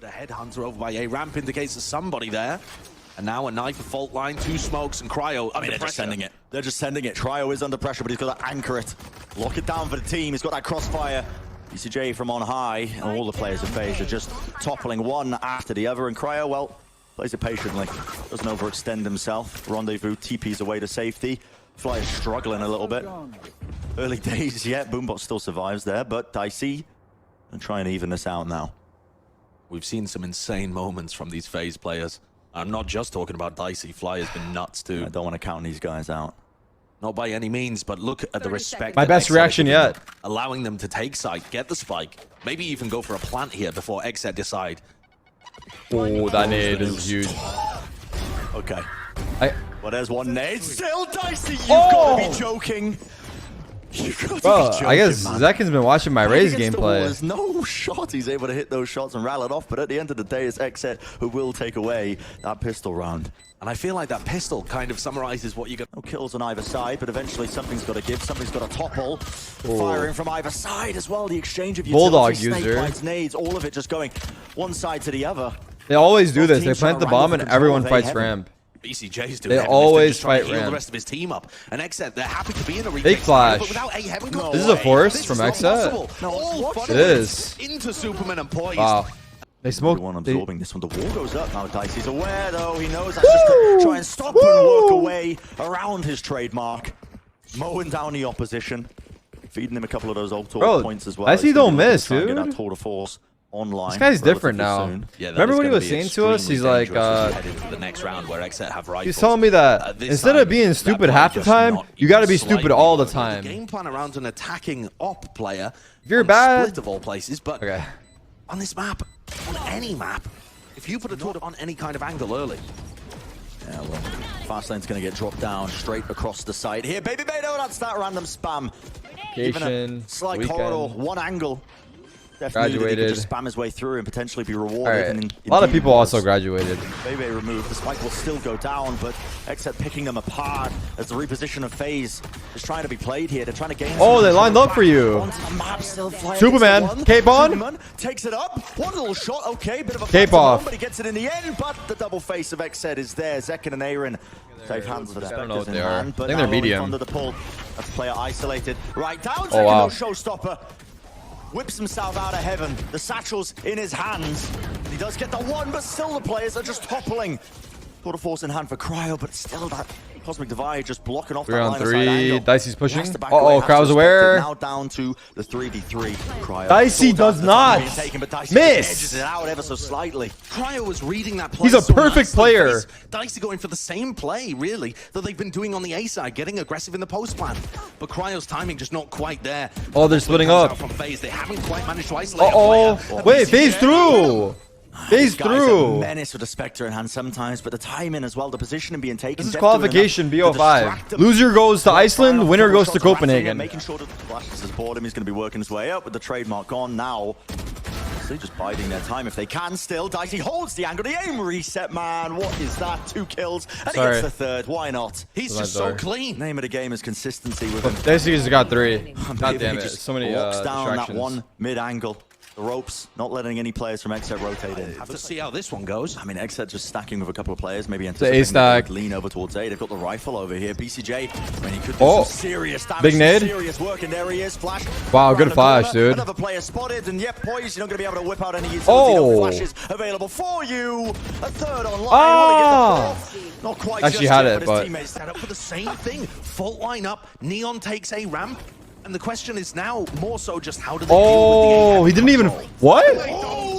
A headhunter over by A. Ramp indicates there's somebody there. And now a knife fault line, 2 smokes, and Cryo. I mean, they're just sending it. They're just sending it. Cryo is under pressure, but he's got to anchor it. Lock it down for the team. He's got that crossfire. BCJ from on high, and all the players of FaZe are just toppling one after the other. And Cryo, well, plays it patiently. Doesn't overextend himself. Rendezvous TPs away to safety. Fly is struggling a little bit. Early days yet. Boombot still survives there, but dicey. And try and even this out now. We've seen some insane moments from these FaZe players. I'm not just talking about dicey. Fly has been nuts too. I don't want to count these guys out. Not by any means, but look at the respect. My best reaction yet. Allowing them to take side, get the spike, maybe even go for a plant here before Xset decide. Oh, that nade is huge. Okay. Well, there's one nade. Still dicey. You've Oh! got to be joking. Bro, I guess Zekken's been watching my Raze gameplay. There's no shot he's able to hit those shots and rattle it off, but at the end of the day, it's Xset who will take away that pistol round. And I feel like that pistol kind of summarizes what you got. No kills on either side, but eventually something's got to give, something's got to topple. Firing from either side as well. The exchange of Bulldog utility, user. snake bites, nades, all of it just going one side to the other. They always do Both this. They teams plant the trying to bomb wrangle and for everyone control of fights A heaven. ramp. BCJ's doing They heavy always lifting, just trying to fight heal ramp. the rest of his team up. And Xset, they're happy to be in a Fake retake flash. but without A heaven. No This is a force This from is not Xset. possible. No, All what? fun It is. into Superman and Poised. Wow. They smoke. One They, absorbing this one. The wall goes up now. Dicey's aware though. He knows that's just to try and stop and work away around his trademark. Mowing down the opposition. Feeding him a couple of those old Bro, points as well. Dicey He's gonna don't be able to miss, try and get dude. that tour de force online. this guy's different relatively now. soon. Yeah, that Remember is when he gonna was be saying to us? He's extremely like, dangerous as we head into the next round where Xset have rifles. he's telling me that This instead time, of being that stupid play half the just time, not you got to even be stupid slightly all the good. time. Game plan around an attacking op player. If you're on bad- split of all places, but Okay. on this map, on any map, if you put a torch on any kind of angle early, Yeah, well, fast lane's going to get dropped down straight across the side here. babybay, no, that's that random spam. Given a Vacation, slight weekend. corridor, one angle. Definitely he Graduated. could just spam his way through and potentially be All rewarded. right. And A lot of indeed people was. also graduated. babybay removed. The spike will still go down, but Xset picking them apart as the reposition of FaZe is trying to be played here. They're trying to gain. Oh, some they lined control up for back you. onto the map, still flying Superman, against the one. cape on. Superman takes it up. One little shot. Okay, bit of a Cape phantom off. one, but he gets it in the end. But the double face of Xset is there. Zekken and AYRIN. Safe hands for the I don't know what Spectres in they are. hand, but I think now they're medium. Under the pull. That's player isolated. Right down. Oh, wow. No showstopper. Whips himself out of heaven. The satchel's in his hands. He does get the one, but still the players are just toppling. Put a force in hand for Cryo, but still that Cosmic Divide just blocking off We're that on line of sight 3. angle. Dicey's He pushing. has to back away, Uh-oh, has to crowd's respect it. aware. Now down to the 3v3. Cryo. Dicey Thought does the not time being taken, but Dicey miss. edges it out ever so slightly. Cryo was reading that play. He's a so perfect nicely. player. Dicey going for the same play, really, that they've been doing on the A side, getting aggressive in the post plan. But Cryo's timing just not quite there. Oh, they're splitting Comes up. out From FaZe. They haven't quite managed to isolate Uh-oh. a player. Wait, FaZe through. FaZe These guys are through. menace with the Spectre in hand sometimes, but the timing as well, the position being taken. This is Def doing qualification enough to BO5. distract him. Loser goes to Iceland, Final winner goes to shots are rattling Copenhagen. and making sure that Flashes has bored him. He's going to be working his way up with the trademark on now. So they're just biding their time if they can still. Dicey holds the angle. The aim reset, man. What is that? 2 kills. And he Sorry. gets the third. Why not? He's That's just so dark. clean. Name of the game is consistency with him. Dicey's got 3. God Baby damn it. just So many locks down that distractions. one mid-angle. The ropes, not letting any players from Xset rotate in. Have to see how this one goes. I mean, Xset just stacking with a couple of players, maybe A anticipating they stack. would lean over towards A. They've got the rifle over here. BCJ, I mean, he could do Oh. some serious damage, Big some nade. serious work, and there he is. Flash. Wow, around good the flash, corner. dude. Another player spotted, and yep, Poised, you're not going to be able to whip out any utility. Oh. No flashes available for you. A third online. Ah. Only get the fourth. Not quite Actually just had yet, it, his but- teammates Set up for the same thing. Fault line up. Neon takes a ramp. And the question is now more so just how do they deal Oh, with he didn't even. What?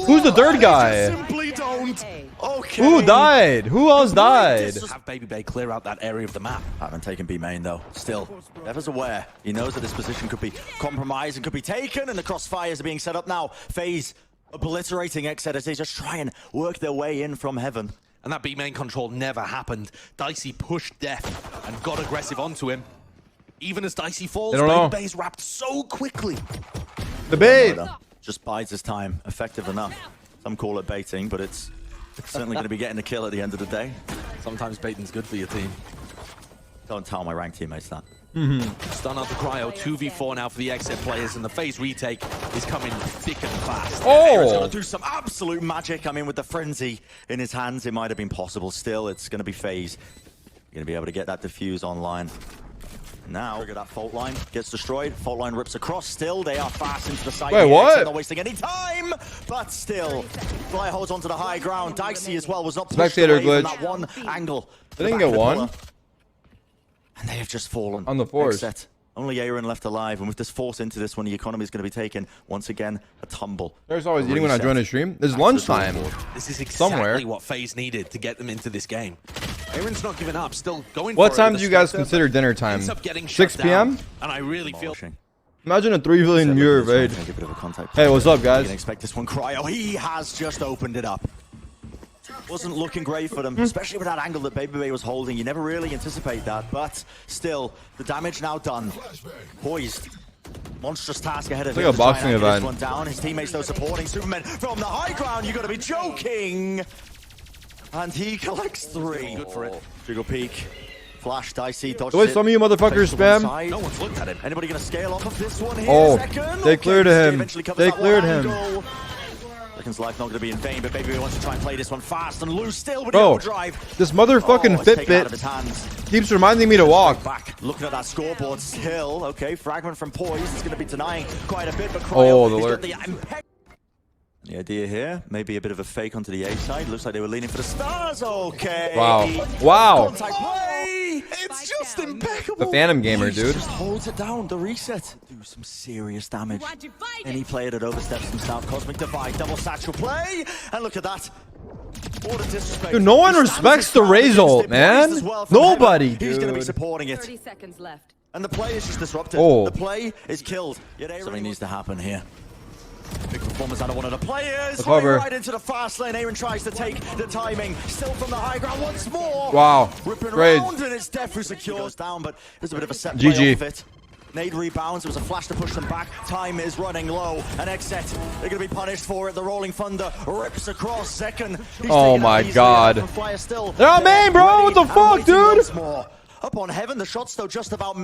Who's the third They guy? just simply don't. Okay. Who died? Who else died? Have babybay clear out that area of the map. Haven't taken B main though. Still, Deva's aware. He knows that this position could be compromised and could be taken, and the crossfires are being set up now. FaZe obliterating Xset as they just try and work their way in from heaven. And that B main control never happened. Dicey pushed dephh and got aggressive onto him. Even as Dicey falls, I don't know. babybay's wrapped so quickly. The bait. Just bides his time. Effective enough. Some call it baiting, but it's certainly going to be getting a kill at the end of the day. Sometimes baiting's good for your team. Don't tell my ranked teammates that. Stun out the Cryo, 2v4 now for the Xset players, and the FaZe retake is coming thick and fast. AYRIN's Oh, gonna do some absolute magic. I mean, with the frenzy in his hands, it might have been possible. Still, it's gonna be FaZe. Gonna be able to get that defuse online. Now, look at that fault line. Gets destroyed. Fault line rips across. Still, they are fast into the side. Wait, what? Not wasting any time. But still, Fly holds onto the high ground. Dicey as well was not pushed Spectator away glitch. from that one angle. They didn't get one. And they have just fallen. On the force. Xset. Only AYRIN left alive, and with this force into this one, the economy is going to be taken once again a tumble. There's always A eating when I reset. join a stream. There's Back to the lunchtime. drawing board. This is exactly Somewhere. what FaZe needed to get them into this game. AYRIN's not giving up, still going What for it time with do you the guys Spectre, consider but dinner time? ends up getting 6 shut down, p.m. And I really feel Demolishing. Imagine a 3 billion viewer raid. Take a bit of a contact. Hey, what's up, You guys? can expect this one. Cryo, he has just opened it up. Wasn't looking great for them, especially with that angle that babybay was holding. You never really anticipate that, but still, the damage now done. Poised. Monstrous task ahead of It's him. like a boxing to try and event. get this one down. His teammates though supporting Superman from the high ground. You got to be joking. And he collects 3. Good for it. Jiggle peek. Flash, dicey, dodges The way it. some of you motherfuckers Takes to one spam. side. no one's looked at him. Anybody gonna scale off of this one here? Oh, Zekken? they cleared Okay, him. eventually covers They that cleared one him. angle. Zekken's life not gonna be in vain, but babybay wants to try and play this one fast and lose still with the Bro, overdrive. this motherfucking it's taken out of his Fitbit hands. keeps reminding me to walk. Back, looking at that scoreboard still. Okay, fragment from Poised is gonna be denying quite a bit, but Oh, Cryo, the he's lurk. got the impeccable. The idea here, maybe a bit of a fake onto the A side. Looks like they were leaning for the stars. Okay. Wow. Wow. Contact play. It's just impeccable. The Phantom Gamer, Poised dude. just holds it down. The reset. Do some serious damage. Any player that oversteps himself. Cosmic Divide. Double satchel play. And look at that. What a disrespect. Dude, no one He stands respects his the ground against result, it. man. Poised as well from Nobody, heaven. He's going to be dude. supporting it. 30 seconds left. And the play is just disrupted. Oh. The play is killed. Yet something needs to happen here. Big performance out of one of the players. The cover. Right into the fast lane. AYRIN tries to take the timing. Still from the high ground once more. Wow. Ripping Great. around and it's dapr who secures down, but there's a bit of a set play GG. off it. Nade rebounds. It was a flash to push them back. Time is running low. And Xset, they're going to be punished for it. The Rolling Thunder rips across. Zekken. He's Oh taken my out easily. God. And Flyer still They're on main, bro. ready What the and fuck, waiting dude? once more. Up on heaven, the shot's though just about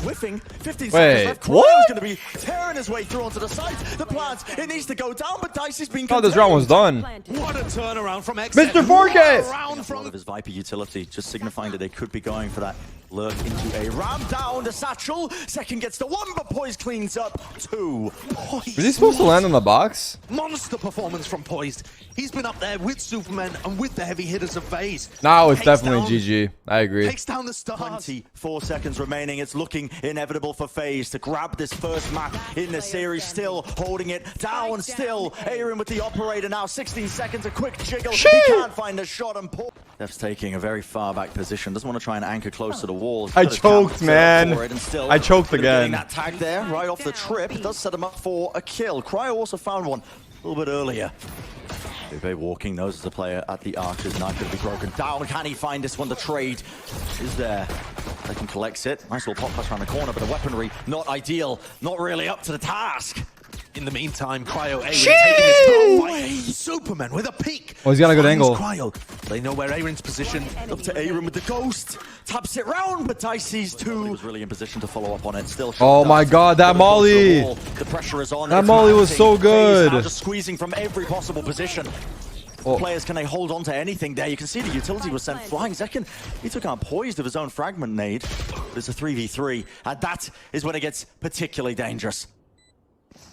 whiffing. 15 Wait, seconds left. what? Cryo's going to be tearing his way through onto the side. The plant, it needs to go down, but Dicey's been Oh, this round was done. What a turnaround from Xset. Mr. 4K. Around A lot from of his Viper utility, just signifying that they could be going for that lurk into a ram down the satchel. Second gets the 1, but Poise cleans up 2. Poised. Was he supposed to land on the box? Monster performance from Poised. He's been up there with Superman and with the heavy hitters of FaZe. No, it's Takes definitely down- GG. I agree. Takes down the stars. 24 seconds remaining. It's looking inevitable for FaZe to grab this first map in the series. Still holding it down. Still AYRIN with the operator now. 16 seconds. A quick jiggle. Shit. He can't find the shot. And deph's taking a very far back position. Doesn't want to try and anchor close to the walls. I Got his choked, camera set up man. for it, and still I choked getting again. That tag there right off the trip. It does set him up for a kill. Cryo also found one a little bit earlier. babybay walking, knows as a player at the arch is not going to be broken down. Can he find this one? The trade is there. They can collect it. Nice little pop pass around the corner, but the weaponry not ideal. Not really up to the task. In the meantime, Cryo AYRIN taking his away. Superman with a peek. Oh, he's got a good Finds angle. Cryo. They know where AYRIN's position. Up to AYRIN with the ghost. Taps it round, but Dicey's 2. He was really in position to follow up on it. Still. Oh my God, that molly. The pressure is on. That It's molly was mounting. so FaZe good. now just squeezing from every possible position. Oh. Players, can they hold on to anything there? You can see the utility was sent flying. Zekken, he took out Poised of his own fragment nade. But it's a 3v3, and that is when it gets particularly dangerous.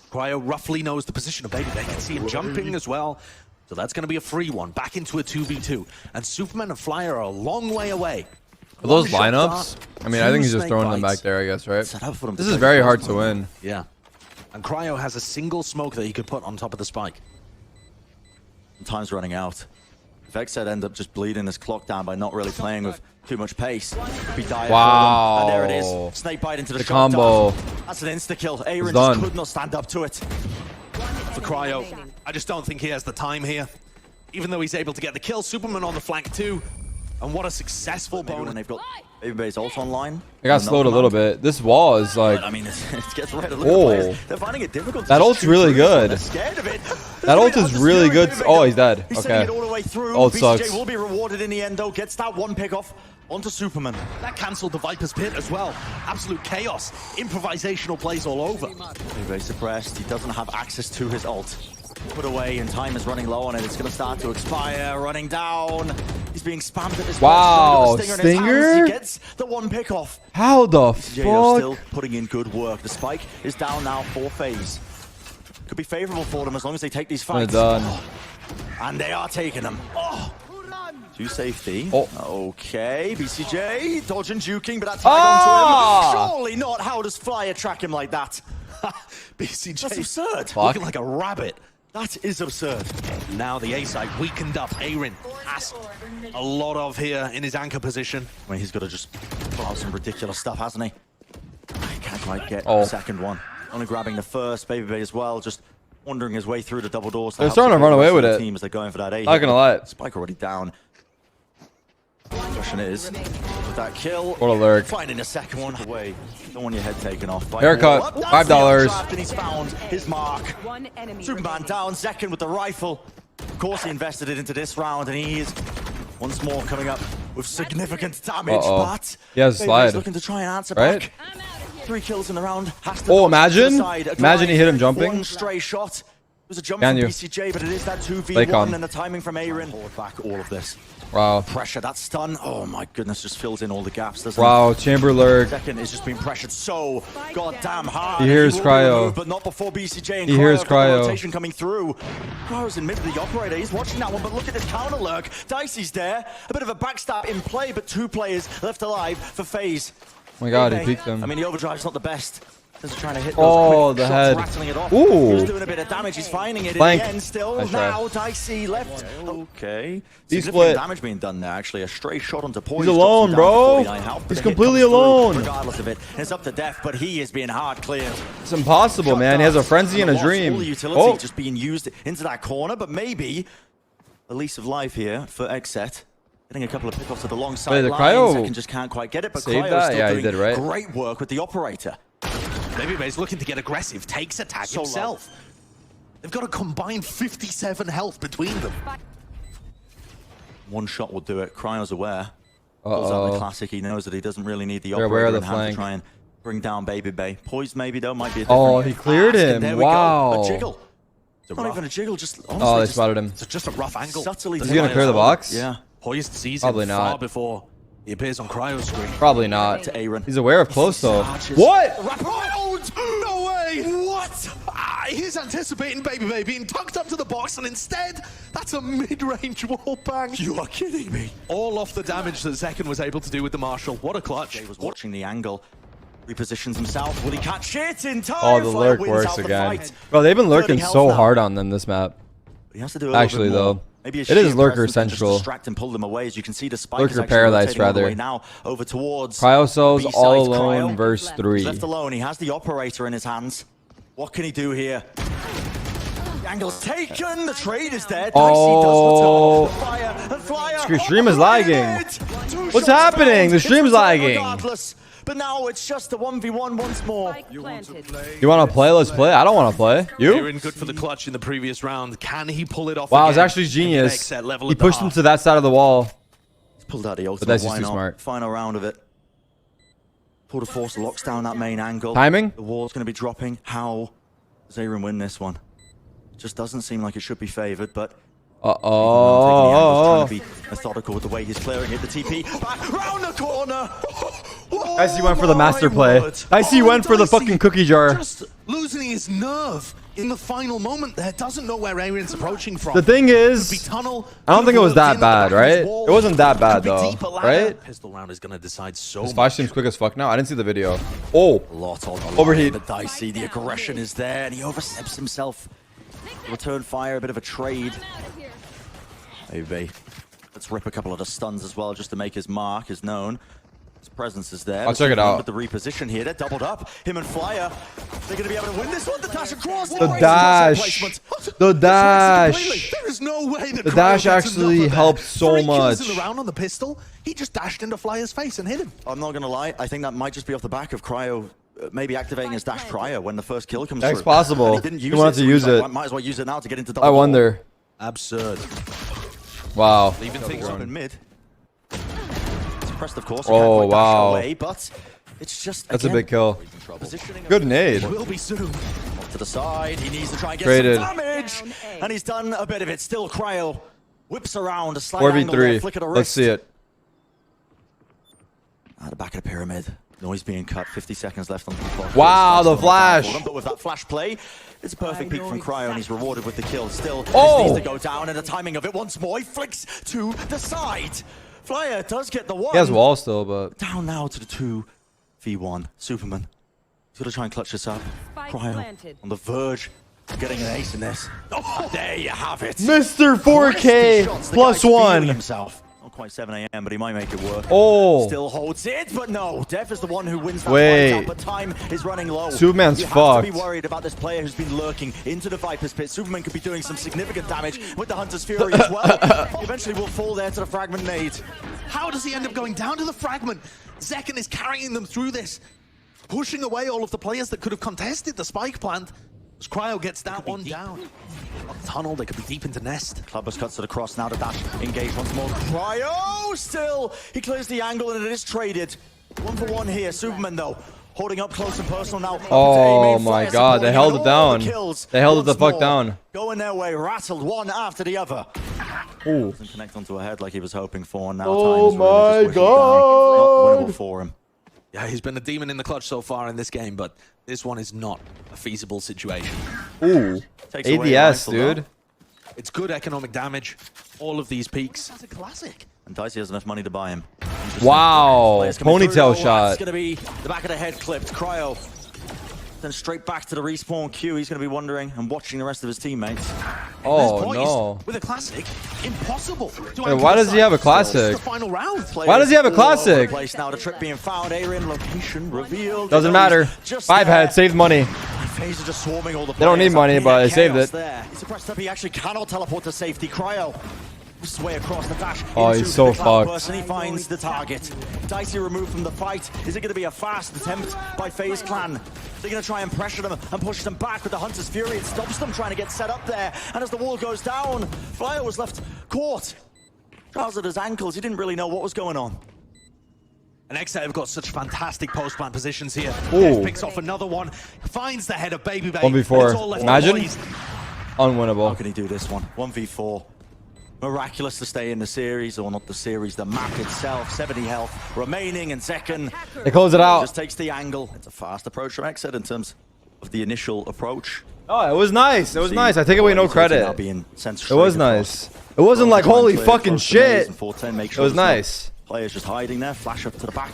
Cryo roughly knows the position of babybay. Can see him jumping as well. So that's going to be a free one. Back into a 2v2. And Superman and Flyer are a long way away. Are those One shot lineups? dart, I mean, I think he's two just throwing snake them back bites. there, I guess, right? Set up for them This to is take very the hard first to one. win. Yeah. And Cryo has a single smoke that he could put on top of the spike. Time's running out. If Xset end up just bleeding this clock down by not really playing with too much pace, it'd be dire Wow. for them. And there it is. Snake bite into the, The shot combo. dart. That's an insta-kill. AYRIN done. just could not stand up to it. For Cryo, I just don't think he has the time here. Even though he's able to get the kill, Superman on the flank too. And what a successful Maybe when bonus. they've got babybay's ult online. It got slowed a little bit. This wall is like. I mean, it gets right. Look at the players. They're finding it difficult. That ult's really good. They're scared of it. That ult is really good. Oh, he's dead. He's Okay. sending it all the way through. Ult BCJ sucks. will be rewarded in the end, though. Gets that one pick off onto Supamen. That cancelled the Viper's Pit as well. Absolute chaos. Improvisational plays all over. Babybay's suppressed. He doesn't have access to his ult. Put away, and time is running low on it. It's going to start to expire. Running down. He's being spammed at this Wow, point. Stinger? He gets the one pick off. How the BCJ fuck? still putting in good work. The spike is down now for FaZe. Could be favorable for them as long as they take these fights. Done. And they are taking them. Oh. To safety. Oh. Okay, BCJ dodging, juking, but that's Ah! onto him. Surely not. How does Flyer track him like that? BCJ That's absurd. looking like a rabbit. That is absurd. Now the A side weakened up. AYRIN has a lot of here in his anchor position. I mean, he's got to just pull out some ridiculous stuff, hasn't he? He can't quite get Oh. the second one. Only grabbing the first. babybay as well, just wandering his way through the double doors. They're starting to run away with it. Team as they're going for that A. Not gonna lie. Spike already down. Question is, with that kill, What a lurk. finding a second one away. Don't want your head taken off. By Haircut, Wardell. That's $5. the trap, and he's found his mark. One enemy Superman down, Zekken with the rifle. Of course he invested it into this round, and he is once more coming up with significant damage. But He has a slide. looking to try and answer Right? back. 3 kills in the round. Has to Oh, knock to the imagine. side. A Imagine he hit him drive, jumping. One stray shot. It was a jump Can from you? BCJ, but it is that Lake 2v1 on. and the timing from AYRIN. Hold back all of this. Wow. Pressure, that stun. Oh my goodness, just fills in all the gaps, doesn't Wow. Chamber lurk. Second is just being pressured so goddamn hard. He hears will be Cryo. removed, but not before BCJ and He hears got the Cryo. rotation coming through. Cryo's in mid with the operator. He's watching that one, but look at this counter lurk. Dicey's there. A bit of a backstab in play, but 2 players left alive for FaZe. Oh my god, he Okay. peeked him. I mean, the overdrive's not the best. He's trying to hit those Oh, quick the shots, head. rattling it off. Ooh. He was doing a bit of damage. He's finding it Flank. in the end still. Nice try. Now Dicey left. Okay. He's Significant split. damage being done there, actually. A stray shot onto POISED. He's alone, bro. He's completely alone. Regardless of it. And it's up to dephh, but he is being hard cleared. It's impossible, man. He has a frenzy and a Lost all the dream. utility Oh, just being used into that corner, but maybe a lease of life here for Xset. Getting a couple of pickoffs to the long side Wait, the lines. Cryo Zekken just can't quite get it, but saved Cryo's that? still Yeah, he doing did, right? great work with the operator. Babybay's looking to get aggressive, takes a tag So low. himself. They've got a combined 57 health between them. One shot will do it. Cryo's aware. Pulls out the uh-oh. classic. He knows that he doesn't really need the They're aware of operator the in hand flank. to try and bring down babybay. Poised maybe though might be a different Oh, he cleared ask, and him. there we Wow. go. A jiggle. It's a Not rough- even a jiggle. Just honestly, Oh, they just spotted him. It's just a rough angle. subtly. Is he gonna clear the box? Yeah. Poised sees Probably him not. far before he appears on Cryo's screen. Probably not. To AYRIN. He's aware of close though. Arches. What? Wraparound! No way! What? He's anticipating babybay being tucked up to the box, and instead, that's a mid-range wall bang. You are kidding me. All off the damage that Zekken was able to do with the Marshall. What a clutch. He was watching the angle. Repositions himself. Will he catch it in time? Oh, the Flyer lurk wins works out the again. fight. Bro, they've been 30 lurking health so now. hard on them this map. He has to do a little Actually, bit more. though, Maybe it is sheer lurker presence can just central. distract and pull them away. As you can see, the spike Lurker is actually paradise, rotating all the rather. way now over towards Cryocells B-side. all alone Cryo verse is 3. left alone. He has the operator in his hands. What can he do here? The angle's taken. The trade is there. Dicey Oh. does the top. Fire and Flyer. The stream is lagging. Two What's shots happening? found. The It's stream's returned lagging. regardless. But now it's just a 1v1 once more. You want to play? Let's play. I don't want to play. You? AYRIN good for the clutch in the previous round. Can he pull it off Wow, it's again? actually genius. Xset level He at the pushed him half. to that side of the wall. He's pulled out the ultimate. that's just Why too not? smart. Final round of it. Tour de Force locks down that main angle. Timing? The wall's going to be dropping. How does AYRIN win this one? Just doesn't seem like it should be favored, but Uh-oh. trying to be methodical with the way he's clearing it. The TP back round the corner. Dicey went for the master my play. word. Dicey went for the Dicey fucking cookie jar. Just losing his nerve in the final moment there. Doesn't know where AYRIN's approaching from. The thing Could be is, tunnel, I don't could think it was be that in the bad, back of his right? wall, It wasn't that could bad be though, deeper ladder. right? Pistol round is going to decide so This much. fight seems quick as fuck now. I didn't see the video. Oh, A lot on the line, Overheat. but Dicey, the aggression is there, and he oversteps himself. Return fire, a bit of a trade. Maybe. Let's rip a couple of the stuns as well, just to make his mark as known. His presence is there. I'll check it out. With the reposition here, they're doubled up. Him and Flyer, they're going to be able to win this one. The dash across. The dash. The dash. There is no way that The dash actually helped so 3 kills much. in the round on the pistol. He just dashed into Flyer's face and hit him. I'm not going to lie. I think that might just be off the back of Cryo maybe activating his dash prior when the first kill comes That's through. possible. And he didn't use He wanted to so use like, it. Might as well use it now to get into double. I wonder. Absurd. Wow. Leaving things Up up in mid. It's pressed, of course. Oh, Can't quite dash wow. away, but it's just That's a again, big kill. positioning of- Good nade. Will be soon. Off to the side. He needs to try and get Traded. some damage, and he's done a bit of it. Still, Cryo whips around a slight angle there, 4v3. flick of the Let's wrist. see it. At the back of the pyramid. Noise being cut. 50 seconds left on the clock. Wow, the Still not bad flash. for them, but with that flash play, it's a perfect peek from Cryo, and he's rewarded with the kill. Still, Oh! this needs to go down, and the timing of it once more. He flicks to the side. Flyer does get the one. He has wall still, but Down now to the 2v1. Superman. He's got to try and clutch this up. Cryo on the verge of getting an ace in this. Oh, there you have it. Mr. Risky 4K shots. The plus guy's feeling 1. himself. Not quite 7 a.m., but he might make it work. Oh. Still holds it, but no. Deph is the one who wins that Wait. fight out, but time is running low. Superman's you have to be fucked. worried about this player who's been lurking into the Viper's pit. Superman could be doing some significant damage with the Hunter's Fury as well. Eventually will fall there to the fragment nade. How does he end up going down to the fragment? Zekken is carrying them through this, pushing away all of the players that could have contested the spike plant. As Cryo gets that one down. Tunnel, they could be deep into nest. Clubbers cuts to the cross, now the dash engage once more. Cryo still, he clears the angle and it is traded. 1 for 1 here. Superman though, holding up close and personal now. Oh my god, they held it down. They held it the fuck down. Going their way, rattled one after the other. Ooh. Doesn't connect onto a head like he was hoping for. Now Oh time is really just my whittled down. Not God. winnable for him. Yeah, he's been a demon in the clutch so far in this game, but this one is not a feasible situation. Ooh. Takes away ADS, the rifle, though. dude. It's good economic damage. All of these peaks. That's a classic. And Dicey has enough money to buy him. Interesting. Wow. Players coming through, Ponytail though. It's shot. going to be the back of the head clipped. Cryo. Then straight back to the respawn queue. He's going to be wondering and watching the rest of his teammates. Oh, Poised no. with a classic, impossible. Wait, why does he have a classic? The final round. Why does he have a Players all over classic? the place now. The trip being found. AYRIN location revealed. Doesn't matter. Just 5 there. head, saved money. FaZe are just swarming all the They don't need players. money, but they saved Chaos it. There. He's suppressed up. He actually cannot teleport to safety. Cryo. His way across the dash. Oh, into he's so the cloud fucked. burst, and he finds the target. Dicey removed from the fight. Is it going to be a fast attempt by FaZe Clan? They're going to try and pressure them and push them back with the Hunter's Fury. It stops them trying to get set up there. And as the wall goes down, Flyer was left caught. Trousled his ankles. He didn't really know what was going on. And Xset have got such fantastic post-plant positions here. Ooh. Death picks off another one, finds the head of babybay. 1v4. Imagine. How Unwinnable. can he do this one? 1v4. Miraculous to stay in the series, or not the series, the map itself. 70 health remaining, and Zekken They close it out. just takes the angle. It's a fast approach from Xset in terms of the initial approach. Oh, it was nice. It was nice. I take away no credit. It was nice. It wasn't like holy fucking shit. It was nice. Players just hiding there, flash up to the back.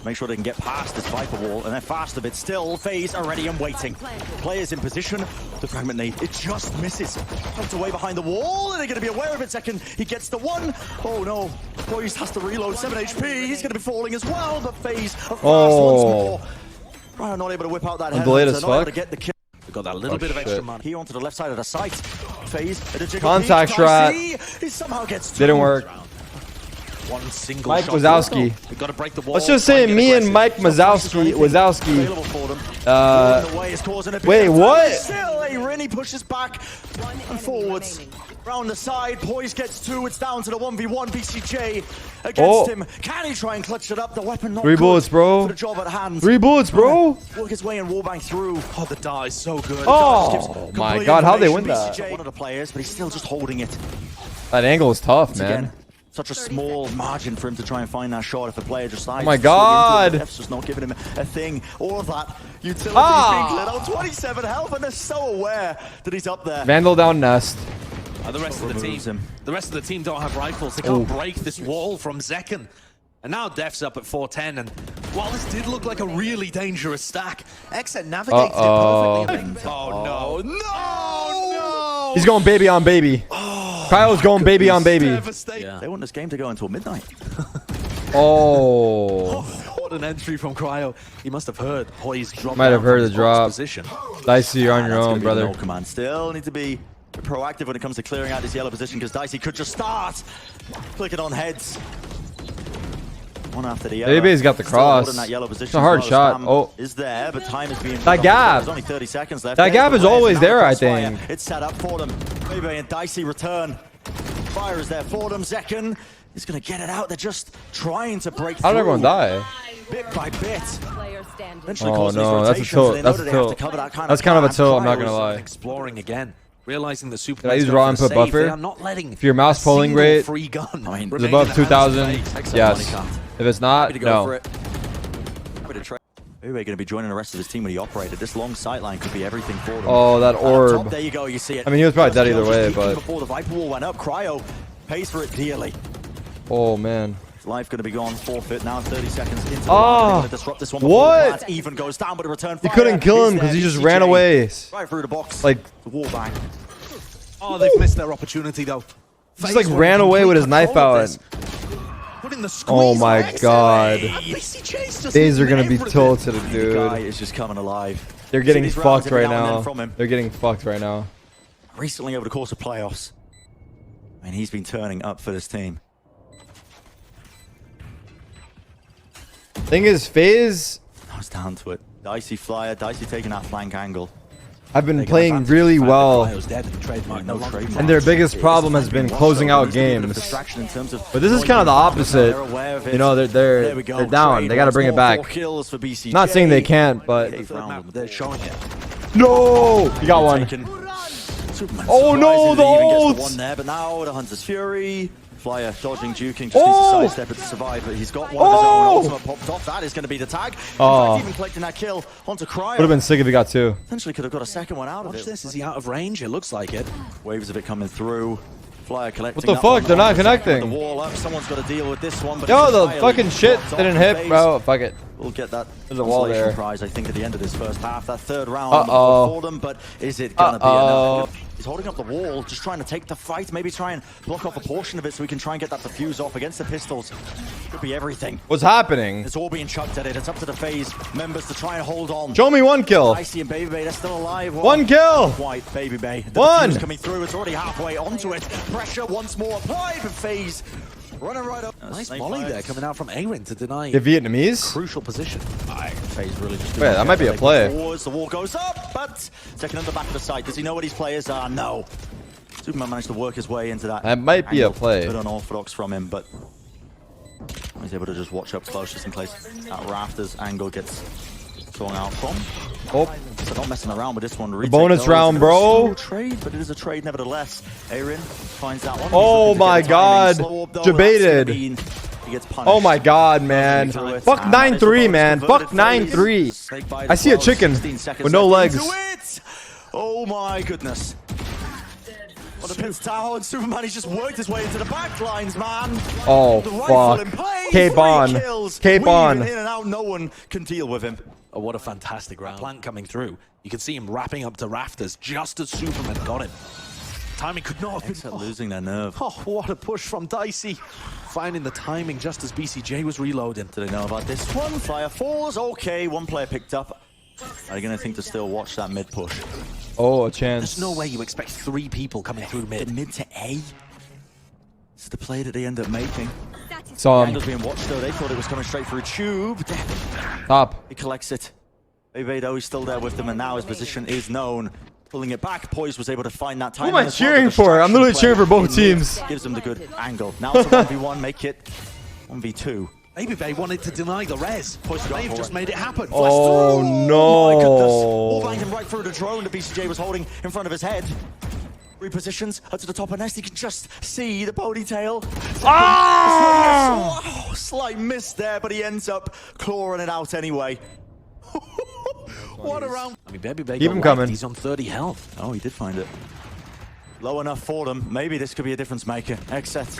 Make sure they can get past this Viper wall, and they're fast a bit still. FaZe are ready and waiting. Players in position. The fragment nade, it just misses. Tucked away behind the wall, and they're going to be aware of it. Zekken, he gets the one. Oh no, Poised has to reload 7 HP. He's going to be falling as well, but FaZe are fast once more. Ryan not able to whip out that head. delayed as Not able fuck. to get the kill. We've got that little bit of extra shit. money. Here onto the left side of the site. FaZe at a jiggle Contact peek. shot. Dicey, he somehow gets two. Didn't work. One single Mike shot. Wazowski. We've got to break the wall. Let's just try say and get me and aggressive. Mike Wazowski. Available for them. In the way is causing a big wait, attack. what? Still, AYRIN, he pushes back and forwards. Round the side, Poised gets 2. It's down to the 1v1 BCJ against Oh. him. Can he try and clutch it up? The weapon not 3 good bullets, bro. for the job at hand. 3 bullets, bro. Work his way and wallbang through. Oh, the die is so good. Oh my Complete god, how they win information, that? BCJ, one of the players, but he's still just holding it. That angle is tough, Again, man. such a small margin for him to try and find that shot if the player just decides Oh my to swing into God. it. The deph's just not giving him a thing. All of that utility Ah. being lit out. 27 health, and they're so aware that he's up there. Vandal down nest. The rest of the Removes team, him. the rest of the team don't have rifles. They can't break this wall from Zekken. And now deph's up at 410. And while this did look like a really dangerous stack, Xset navigated it perfectly. Oh no! No! He's going baby on baby. Cryo's going baby on baby. Devastating. They want this game to go until midnight. Oh. What an entry from Cryo. He must have heard Poise drop. Might have heard the drop. Position. Dicey, you're on your own, brother. No command. Still need to be proactive when it comes to clearing out this yellow position because Dicey could just start clicking on heads. One after the other. Babybay's got the cross. It's a hard shot. Oh, is there, but time is being that gap. There's only 30 seconds left. That gap is always there, I think. It's set up for them. Babybay and Dicey return. Fire is there for them. Zekken is going to get it out. They're just trying to break through. How did everyone die? Bit by bit. Oh no, that's a tilt. That's a tilt. That's kind of a tilt. I'm not gonna lie. Exploring again, realizing the super. Did I use raw input buffer? If your mouse polling rate is above 2,000, yes. If it's not, no. Babybay going to be joining the rest of his team when he operated. This long sight line could be everything for them. Oh, that orb. There you go. You see it. I mean, he was probably dead either way, but. Before the Viper wall went up, Cryo pays for it dearly. Oh man. Life going to be gone, forfeit now, 30 seconds into the oh, disrupt this one. What? Even goes down, but a return fire. You couldn't kill him because he just ran away. Right through the box. Like the wall bang. Oh, they've missed their opportunity though. Just like ran away with his knife out. Oh my god. These are gonna be tilted, dude. The guy is just coming alive. They're getting fucked right now. They're getting fucked right now. Recently, over the course of playoffs, and he's been turning up for this team. Thing is, FaZe. I was down to it. Dicey flyer, Dicey taking that flank angle. I've been playing really well, and their biggest problem has been closing out games. But this is kind of the opposite. You know, they're down. They got to bring it back. Not saying they can't, but they're showing it. No, you got one. Oh no, the ult! One there, but now the Hunter's Fury. Flyer dodging, duking, just needs to sidestep it to survive, but he's got one of his own. Ultimate popped off. That is going to be the tag. Even collecting that kill onto Cryo. Would have been sick if he got two. Potentially could have got a second one out of it. Watch this. Is he out of range? It looks like it. Waves of it coming through. Flyer collecting. What the fuck? They're not connecting. The wall up. Someone's got to deal with this one. But yo, the fucking shit didn't hit, bro. Fuck it. We'll get that. There's a wall there. Prize, I think, at the end of this first half. That third round for them, but is it going to be enough? He's holding up the wall, just trying to take the fight. Maybe try and block off a portion of it so we can try and get that defuse off against the pistols. Could be everything. What's happening? It's all being chucked at it. It's up to the FaZe members to try and hold on. Show me one kill. Dicey and Babybay, they're still alive. One kill. White Babybay. The one coming through. It's already halfway onto it. Pressure once more applied for FaZe. Running right up. Nice volley there coming out from AYRIN to deny the Vietnamese. Crucial position. FaZe really just wait, that might be a play. The wall goes up, but Zekken on the back of the site. Does he know what his players are? No. Supamen managed to work his way into that. That might be a play. A bit unorthodox from him, but he's able to just watch up close just in case that rafters angle gets thrown out from. Oh, so not messing around with this one. The bonus round, bro. Trade, but it is a trade nevertheless. AYRIN finds that one. Oh my god, debated. He gets punished. Oh my god, man. Fuck 9-3, man. Fuck 9-3. I see a chicken with no legs. Oh my goodness. On the Pins Tower, and Supamen, he's just worked his way into the back lines, man. Oh, fuck. Cape on. Cape on. In and out, no one can deal with him. Oh, what a fantastic round. Plant coming through. You can see him wrapping up to rafters just as Supamen got him. Timing could not have been... losing their nerve. Oh, what a push from Dicey. Finding the timing just as BCJ was reloading. Do they know about this one? Flyer falls. Okay, one player picked up. Are they going to think to still watch that mid push? Oh, a chance. There's no way you expect 3 people coming through mid. The mid to A? This is the play that they end up making. So, the angle's being watched though. They thought it was coming straight through tube. Top. He collects it. Babybay though, he's still there with them, and now his position is known. Pulling it back, Poise was able to find that time. Who am I cheering for? I'm literally cheering for both teams. Gives them the good angle. Now it's a 1v1, make it 1v2. Babybay wanted to deny the res. They've just made it happen. Oh no! Oh my goodness! All banging right through the drone that BCJ was holding in front of his head. Repositions up to the top of nest. You can just see the ponytail. Ah! Oh, slight miss there, but he ends up clawing it out anyway. What a round! I mean, Babybay keep him coming. He's on 30 health. Oh, he did find it. Low enough for them. Maybe this could be a difference maker. Xset.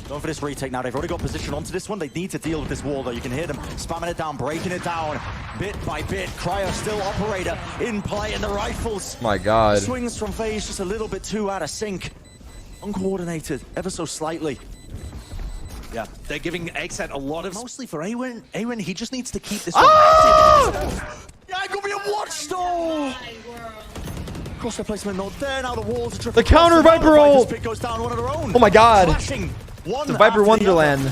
Going for this retake now. They've already got position onto this one. They need to deal with this wall, though. You can hear them spamming it down, breaking it down, bit by bit. Cryo still operator in play, and the rifles. My god. Swings from FaZe just a little bit too out of sync. Uncoordinated, ever so slightly. Yeah, they're giving Xset a lot of... Mostly for AYRIN. AYRIN, he just needs to keep this one active. Yeah, it could be a watch though. Cross replacement not there. Now the walls are The counter Viper ult. goes down one of their own. Oh my god. Flashing one The Viper after Wonderland.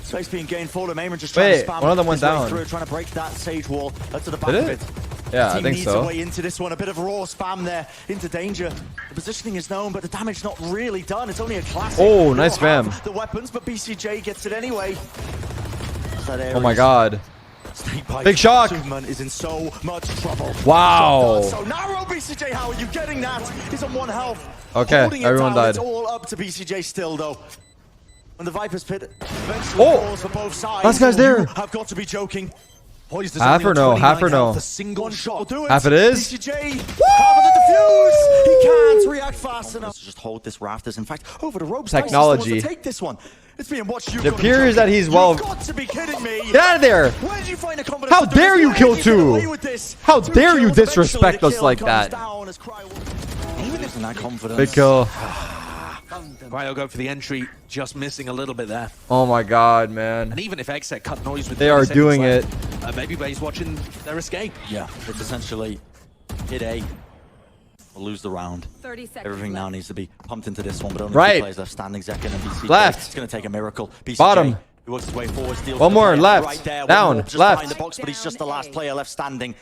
Space being gained for them. AYRIN just trying to spam one of them went his way down. through, trying to break that sage wall to the back Did of it? it. Yeah, I Team think needs so. a way into this one. A bit of raw spam there into danger. The positioning is known, but the damage not really done. It's only a classic. Oh, nice They don't spam. have the weapons, but BCJ gets it anyway. Oh my god. Big shock. Supamen is in so much trouble. Wow. So narrow, BCJ. How are you getting that? He's on 1 health. Okay, Holding it everyone down. died. It's all up to BCJ still, though. When the Viper's pit eventually falls for both sides. Last guy's there. You have got to be joking. Poised is Half only or on no? 29 Half or no? health, a single shot will do it. Half it is. BCJ, half of the defuse. He can't react fast enough. Just hold this rafters. In fact, over the ropes. Technology. Dicey take this one. It's being watched. It appears that he's well. You've got to be kidding me. Get out of there! Where did you find the confidence How to do dare this? you Where kill did you get away two? with this? How 2 dare you kills, disrespect eventually us the like kill that? comes down as Cryo isn't that confidence. Big kill. Cryo go for the entry, just missing a little bit there. Oh my god, man. And even if Xset cut noise with They are 30 seconds doing left, babybay's watching their escape. Yeah, it's essentially hit A. We'll lose the round. 30 seconds Everything now left. needs to be pumped into this one, but only Right. 2 players left standing. Zekken and BCJ. Left. It's going to take a miracle. BCJ, Bottom. He works his way forward. Steals One the more, player left. Right there. Down, One more just left. behind the box, but he's just the last player left standing.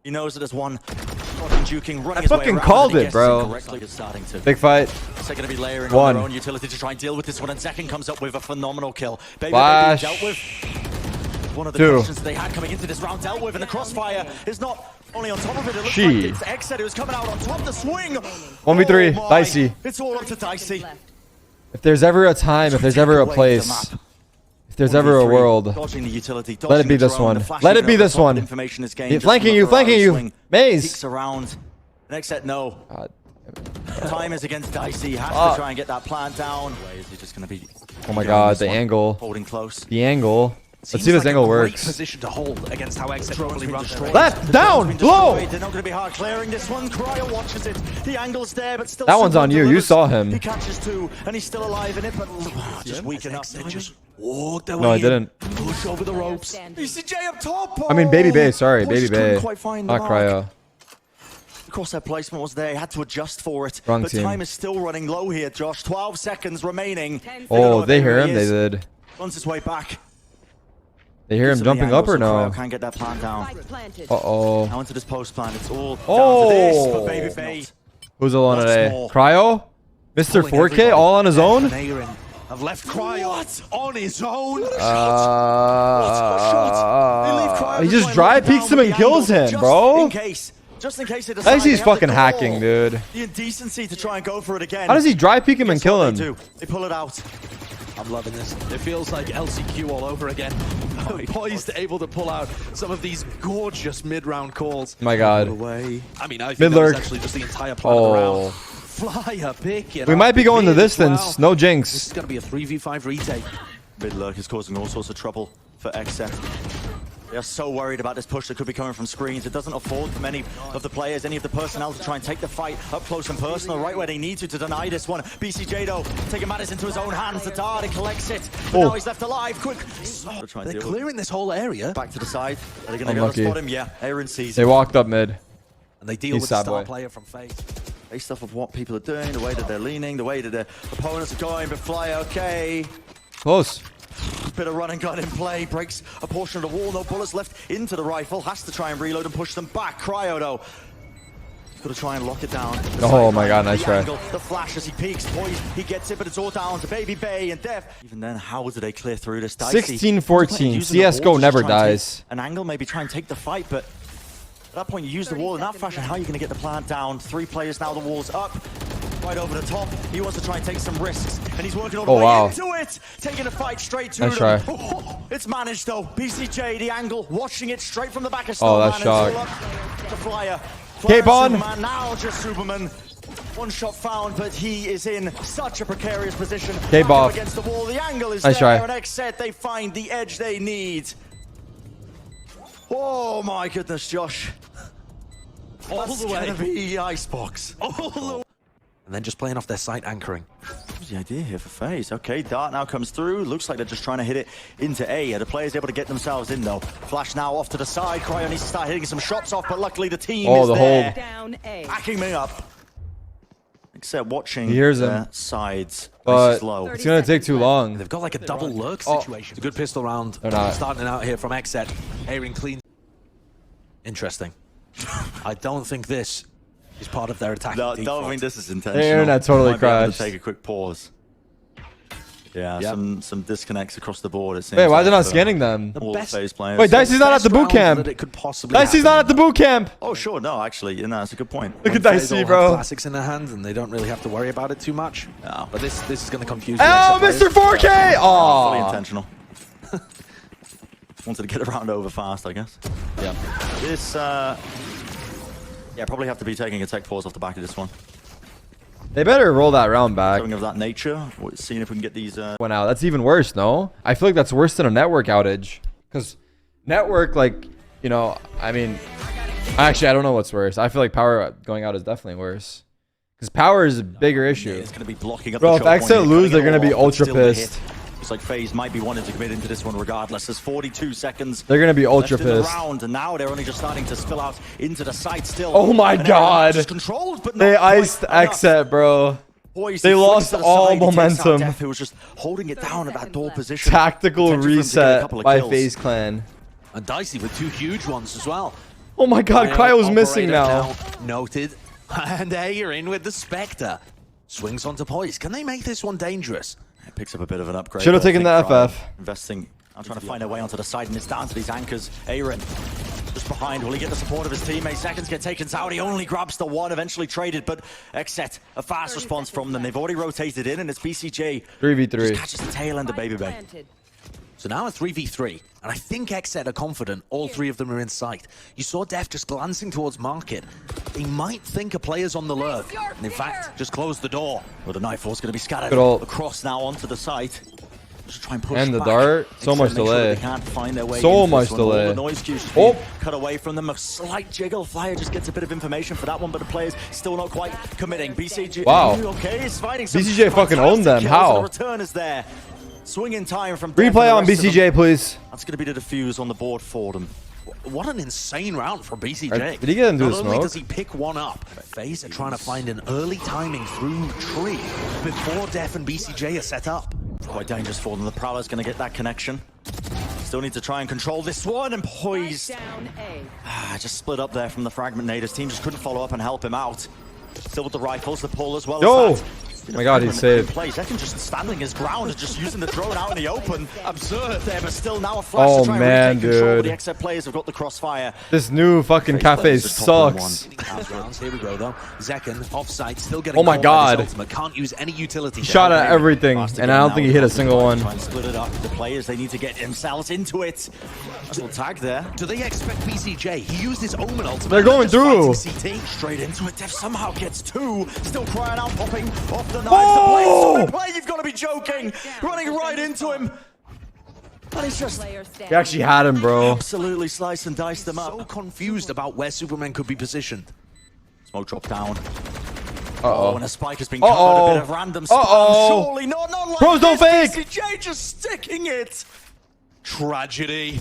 He knows that there's one fucking juking, running I his way fucking around, called and he it, guesses bro. incorrectly. It's starting to. Big fight. They're going to be layering One. on their own utility to try and deal with this one, and Zekken comes up with a phenomenal kill. Baby Flash. dealt with. One of the 2. questions they had coming into this round dealt with, and the crossfire is not only on top of it. It looks She. like it's Xset who's coming out on top. The swing. 1v3, Oh my. dicey. It's all up to Dicey. If there's ever a time, if there's ever a Take away the place, map. if there's ever a 1v3, world, dodging the utility, let it dodging be the this drone, one. the flashing Let it be over this the top one. Information is gained. Yeah, Just flanking from you, the flanking right you. swing. Maze. Peeks around. And Xset no. God. Time is against Dicey. Has to try and get that plant down. Is he just going to be? Oh my god, the angle. Holding close. The angle. Let's Seems see if this like angle a great works. position to hold against how Xset probably runs their Left, down, blow! They're not going to be hard clearing this one. Cryo watches it. The angle's there, but still. That one's on you. You delivers. saw him. He catches 2, and he's still alive in it, but just weak enough. Xset just walked their No, way I in, didn't. push over the ropes. BCJ up top. I mean, Baby Bay, sorry, Boys Baby just couldn't Bay. quite find the Not mark. Cryo. Of course, that placement was there. He had to adjust for it. Wrong but team. time is still running low here, Josh. 12 seconds remaining. Oh, they hear him? They did. Runs his way back. They hear him Gives jumping the up or angle, so no? Cryo can't get that plan down. Uh-oh. Now into this post plan. It's all down Oh. to this for Baby Bay. Who's alone What's today? more? Cryo? Mr. Pulling 4K everybody. all on his own? And AYRIN have left Cryo on his own. He just dry peeks him and kills him, bro. Just in case it Dicey's fucking hacking, dude. The indecency to try and go for it again. How does he dry peek him and Guess kill what him? They do? They pull it out. I'm loving this. It feels like LCQ all over again. Poised, able to pull out some of these gorgeous mid-round calls. My god. Away. I mean, I think Mid that was lurk. actually just the entire plan of the Oh. round. Flyer pick it We up might be going the mid as distance. well. No This jinx. is going to be a 3v5 retake. Mid lurk is causing all sorts of trouble for Xset. They are so worried about this push that could be coming from screens. It doesn't afford for many of the players, any of the personnel to try and take the fight up close and personal, right where they need to deny this one. BCJ though, taking matters into his own hands. The TARIK collects it, but now he's left alive. Quick. They're clearing this whole area. Back to the side. Are they going to go to Unlucky. spot him? Yeah, AYRIN sees They him. walked up mid. And they deal He's with the sad star boy. player from FaZe. Based off of what people are doing, the way that they're leaning, the way that their opponents are going, but Fly okay. Close. Bit of run and gun in play, breaks a portion of the wall, no bullets left into the rifle, has to try and reload and push them back. Cryo though, got to try and lock it down. The Oh my sideline, god, nice the try. angle, the flash as he peeks, poised, he gets it, but it's all down to Baby Bay and daph. Even then, how do they clear through this? Dicey, 16-14. using the wall CS:GO to never just try and take dies. An angle, maybe try and take the fight, but at that point you use the wall in that fashion. How are you going to get the plant down? 3 players now, the wall's up. Right over the top. He wants to try and take some risks, and he's working all the way into it, taking a fight straight to Nice them. try. It's managed though. BCJ, the angle, watching it straight from the back of Oh, that's Snowman. shock. The flyer. Cape on. Superman, now just Superman. One shot found, but he is in such a precarious position. Cape Back up off. against the wall. The angle is Nice there. try. And Xset, they find the edge they need. Oh my goodness, Josh. All That's the way. gonna be icebox. All the way. And then just playing off their site anchoring. What's the idea here for FaZe? Okay, Dart now comes through. Looks like they're just trying to hit it into A. Are the players able to get themselves in, though? Flash now off to the side. Cryo needs to start hitting some shots off, but luckily the team is there. Down A. Backing me up. Except watching He hears their him. sides. But Low. it's going to take too long. They've got like a double lurk situation. It's a good pistol round. They're not. Starting out here from Xset. AYRIN clean. Interesting. I don't think this is part of their attack. No, don't think this is intentional. The internet totally Might be able to crashed. take a quick pause. Yeah, Yep. some disconnects across the board. It seems Wait, why are they like not for scanning them? all the FaZe players. Wait, Dicey's not at the boot Best round camp. that it could possibly Dicey's happen. not at the boot camp. Oh, sure. No, actually, that's a good point. Look at They Dicey, all have bro. classics in their hands and they don't really have to worry about it too much. No. But this is going to confuse Oh, the Mr. 4K! Fully Oh, intentional. Wanted to get the round over fast, I guess. Yeah. This, yeah, probably have to be taking a tech pause off the back of this one. they better roll that round back. Something of that nature. Seeing if we can get these. Went out. That's even worse, no? I feel like that's worse than a network outage. Because network, like, you know, I mean, actually, I don't know what's worse. I feel like power going out is definitely worse. Because power is a bigger issue. It's going to be blocking up. Bro, the if choke point Xset here, lose, cutting they're it going to be all off, but ultra still the pissed. hit. Looks like FaZe might be wanting to commit into this one regardless. There's 42 seconds. They're going to be ultra left in the pissed. round, and now they're only just starting to spill out into the site still. Oh my And God. just controlled, but They not quite iced enough. Xset, bro. Poised, They he flicks lost to the all side, he takes out momentum. daph, who was just holding it down at that door position. Tactical Potential for him to get a reset couple of by kills. FaZe Clan. And Dicey with two huge ones as well. Oh my God, Cryo's missing Operator now. Noted. And AYRIN with the Spectre. Swings onto Poise. Can they make this one dangerous? It picks up a bit of an upgrade. Should have there. taken I the think FF. Cryo investing. I'm trying to find their way onto the side, and it's down to these anchors. AYRIN just behind. Will he get the support of his teammates? Seconds get taken out. He only grabs the one, eventually traded, but Xset, a fast response from them. They've already rotated in, and it's BCJ. 3v3. Just catches the tail end of babybay. Planted. So now a 3v3. And I think Xset are confident all three of them are in sight. You saw dephh just glancing towards market. They might think a player's on the lurk. And in fact, just close the door. Well, the knife force going to be scattered Good ult. across now onto the site. Just try and push And the back. dart. So Xset much make sure delay. they can't find their way So into much this one. All delay. the noise cues just Oh. being cut away from them. A slight jiggle. Flyer just gets a bit of information for that one, but the players still not quite committing. BCJ. Wow. Okay, he's fighting some BCJ fucking owned them. fantastic kills, How? and the return is there. Swing in time from Replay daph and the on rest of them. BCJ, please. That's going to be the defuse on the board for them. What an insane round from BCJ. Did he get into Not the only smoke? does he pick one up, FaZe are trying to find an early timing through tree before daph and BCJ are set up. Quite dangerous for them. The Prowler's going to get that connection. Still need to try and control this one, and Poised. Down A. Just split up there from the fragment nade. His team just couldn't follow up and help him out. Still with the rifles, the pull as well. Yo! As that. Oh my God, he's saved. Zekken just standing his ground and just using the drone out in the open. Absurd. There, but still now a flash Oh, to try man, and regain control. dude. The Xset players have got the crossfire. This new fucking FaZe cafe players just toppling sucks. House rounds. Here we go though. Zekken offside, still getting Oh my caught by God. his ultimate. Can't use any utility. He shot at everything, Faster and I game don't now think he with hit a the single one. Try and split it up. The players, they need to get themselves into it. Nice little tag there. Do they expect BCJ? He used his Omen ultimate. They're going Just through. fighting CT. Straight into it. daph somehow gets two. Still crying out, popping off the knife. Oh! The play, you've got to be joking. Running right into him. And he's just Player He standing. actually had him, bro. absolutely sliced and diced them So up. confused about where Superman could be positioned. Smoke drop down. Uh-oh. And a spike has been covered. Uh-oh. A bit of random spam. Uh-oh. Surely not like Pros don't this. fake. BCJ just sticking it. Tragedy.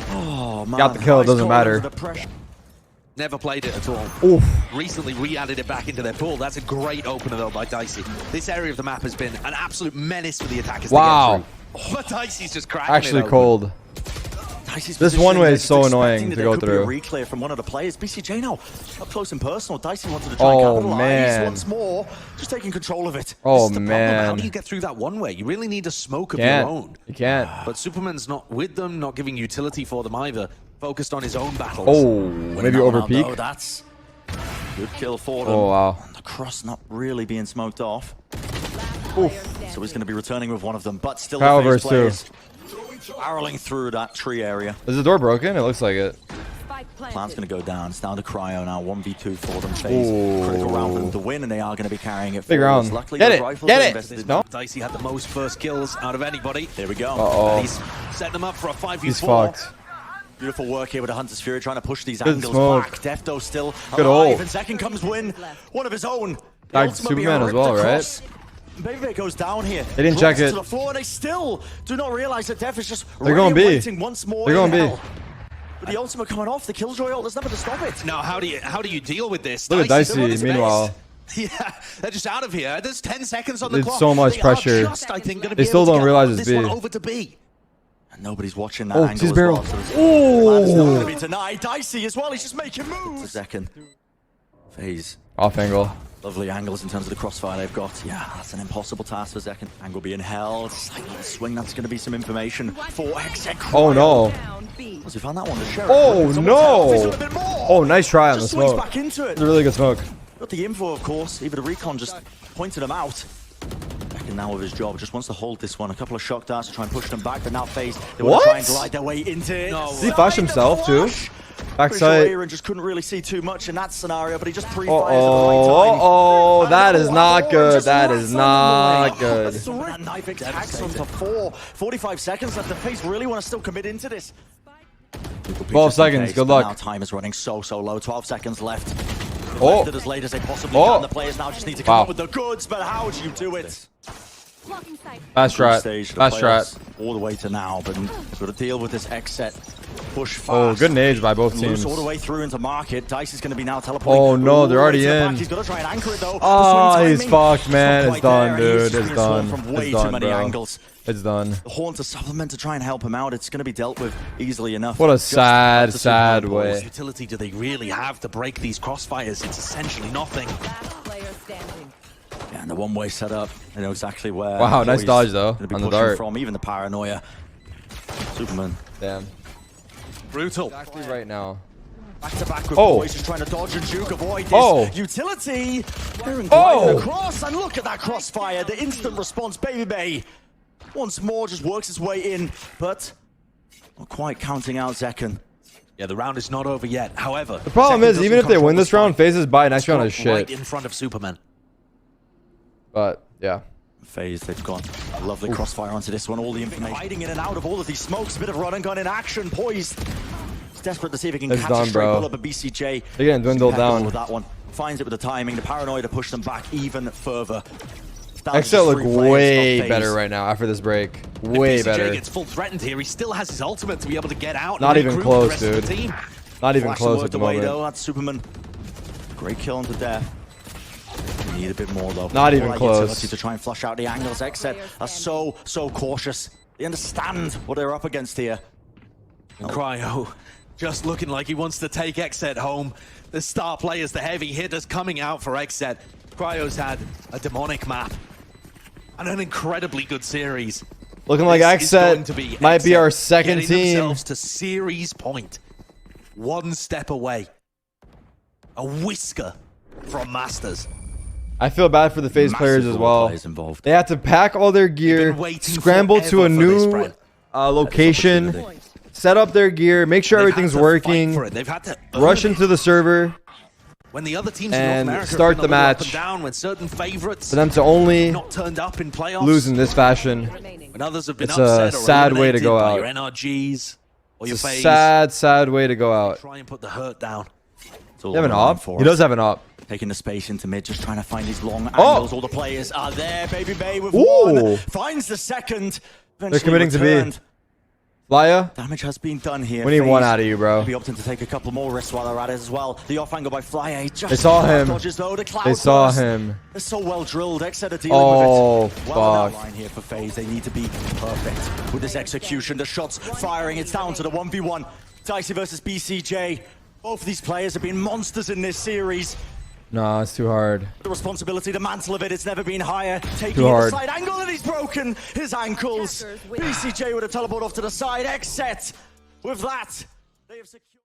Oh, man. Got the kill, it Nice doesn't call matter. under the pressure. Never played it at all. Oof. Recently re-added it back into their pool. That's a great opener though by Dicey. This area of the map has been an absolute menace for the attackers Wow. to get through. But Dicey's just cracking Actually it open. cold. Dicey's This positioning one way there, is just so expecting annoying that to there go could be through. a reclear from one of the players. BCJ now up close and personal. Dicey wanted to try and Oh, capitalize man. once more. Just taking control of it. Oh, This is the problem. How man. do you get through that one way? You really need a smoke of Can't. your own. You can't. But Superman's not with them, not giving utility for them either. Focused on his own battles. Oh, Winning maybe that one over out, though, peak. that's good kill for them. Oh, wow. The cross not really being smoked off. Oof. So he's going to be returning with one of them, but still Power the FaZe verse players barreling through that tree area. Is the door broken? It looks like it. Spike Plan's planted. going to go down. It's down to Cryo now. 1v2 for them. FaZe. Critical round for them to win, and they are going to be carrying it Big forwards. round. Luckily, Get the it. rifles Get are it. invested. No? Dicey had the most first kills out of anybody. There we go. Uh-oh. And he's setting them up for a 5v4. He's fucked. Beautiful work here with the Hunter's Fury, trying to push these Good angles smoke. back. dephh though still Good alive, ult. and Second comes win. One of his own. Back Ultimately Superman as ripped well, right? across. babybay goes down here. They didn't check Drops it. to the floor. They still do not realize that deph is just They're going B. waiting once more. They're going B. With the ultimate coming off, the killjoy ult, there's nothing to stop it. Now, how do you deal with this? Look at Dicey, meanwhile. Yeah, they're just out of here. There's 10 seconds on the It's clock. so much They pressure. Are just, I think, gonna They be still able to don't get realize it's this one B. over to B. And nobody's watching that Oh, angle his as barrel. well. So Oh. it's not going to be denied. Dicey as well. He's just making moves. Zekken. FaZe. Off angle. Lovely angles in terms of the crossfire they've got. Yeah, that's an impossible task for Zekken. Angle being held. Slightly swing. That's going to be some information for Xset. Oh no. Down B. He found that one. The sheriff. Oh Someone's no. helped. He's a bit more. Oh, nice try on the Just swings smoke. back into it. It's a really good smoke. Got the info, of course. Even the recon just pointed him out. Zekken now with his job just wants to hold this one. A couple of shock darts to try and push them back, but now FaZe, they want to try and What? glide their way into it. No. Did he flash himself too? Pretty sure Backside. AYRIN just couldn't really see too much in that scenario, but he just pre-fires Oh, that is not good. That is not good. That knife attacks onto 4. 45 seconds left. The FaZe really want to still commit into this. 12 seconds. Good Now luck. time is running so low. 12 seconds left. Oh. Left it as late as they possibly Oh. can. The players now just need to come Wow. up with the goods, but how do you do it? Fast Group strat. stage for the Fast playoffs strat. all the way to now, but we've got to deal with this Xset push fast. Oh, good nades by both Loose teams. all the way through into market. Dice is going to be now teleporting. Oh no, they're all the way already to the back. in. He's got to try and anchor it though. Oh, The swing he's timing, fucked, man. not It's quite done, there. He's dude. It's being done. swarmed from way It's too done, many bro. angles. It's done. The horn to supplement to try and help him out. It's going to be dealt with easily enough. What a Just sad, to sad survive way. balls. Utility do they really have to break these crossfires? It's essentially nothing. Last player standing. Yeah, and the one-way setup. They know exactly where. Wow, nice Boy's dodge, though, gonna be on the pushing dart. From even the paranoia. Superman. Damn. Brutal. Exactly right now. Back to back with Oh. Boys, just trying to dodge and juke, avoid this Oh. utility. Aaron Oh. gliding across, and look at that crossfire. The instant response, babybay. Once more, just works his way in, but not quite counting out Zekken. Yeah, the round is not over yet. However, The problem is, even if they win this round, FaZe's by next round is right shit. in front of Superman. But yeah. FaZe, they've got a lovely crossfire onto this one. All the information hiding in and out of all of these smokes. A bit of run and gun in action. Poised. He's desperate to see if he can It's catch done, a straight bro. pull up a BCJ. They're getting dwindled Impeccable down. with that one. Finds it with the timing. The paranoia to push them back even further. Xset look way better right now after this break. Way if BCJ better. gets full threatened here, he still has his ultimate to be able to get out. Not and even regroup close, the rest of the dude. team. Not even Flash close worked at the away, moment. though. That's Superman. Great kill onto death. Need a bit more though. Not even All that close. utility to try and flush out the angles. Xset are so cautious. They understand what they're up against here. And Cryo just looking like he wants to take Xset home. The star players, the heavy hitters coming out for Xset. Cryo's had a demonic map and an incredibly good series. Looking like This is going to Xset might be Xset our second getting team. themselves to series point. One step away. A whisker from Masters. I feel bad for the FaZe players Massive as well. players involved. They have to pack all their gear, been waiting scramble to a forever for this, new Brent. location, opportunity. set up their gear, make sure They've everything's had to fight working, for it. They've had to rush earn into the server when the other teams in and North America start have the been a little up match. and down, when certain favorites for them to only not turned up in playoffs, lose in this fashion. Remaining. when others have been It's a upset or sad way to eliminated go by out. your NRGs or your It's a FaZe. sad, sad way to go out. Try and put the hurt down. It's all You have an on the line op? for He us. does have an op. Taking the space into mid, just trying to find these long Oh! angles. All the players are there. babybay with Ooh. one. Finds the second. They're committing to B. returned. Laya, Damage has been done here. we need one FaZe out of you, bro. Be opting to take a couple more risks while they're at it as well. The off angle by Flyer. He just They saw him. dodges, though. The cloud They saw burst. him. They're so well drilled. Xset are dealing Oh, with it. Well on that fuck. line here for FaZe. They need to be perfect with this execution. The shots firing. It's down to the 1v1. Dicey versus BCJ. Both of these players have been monsters in this series. Nah, it's too hard. The responsibility, the mantle of it, it's never been higher. Taking Too it hard. the side angle, and he's broken his ankles. Attackers win. BCJ with a teleport off to the side. Xset with that. They have secured.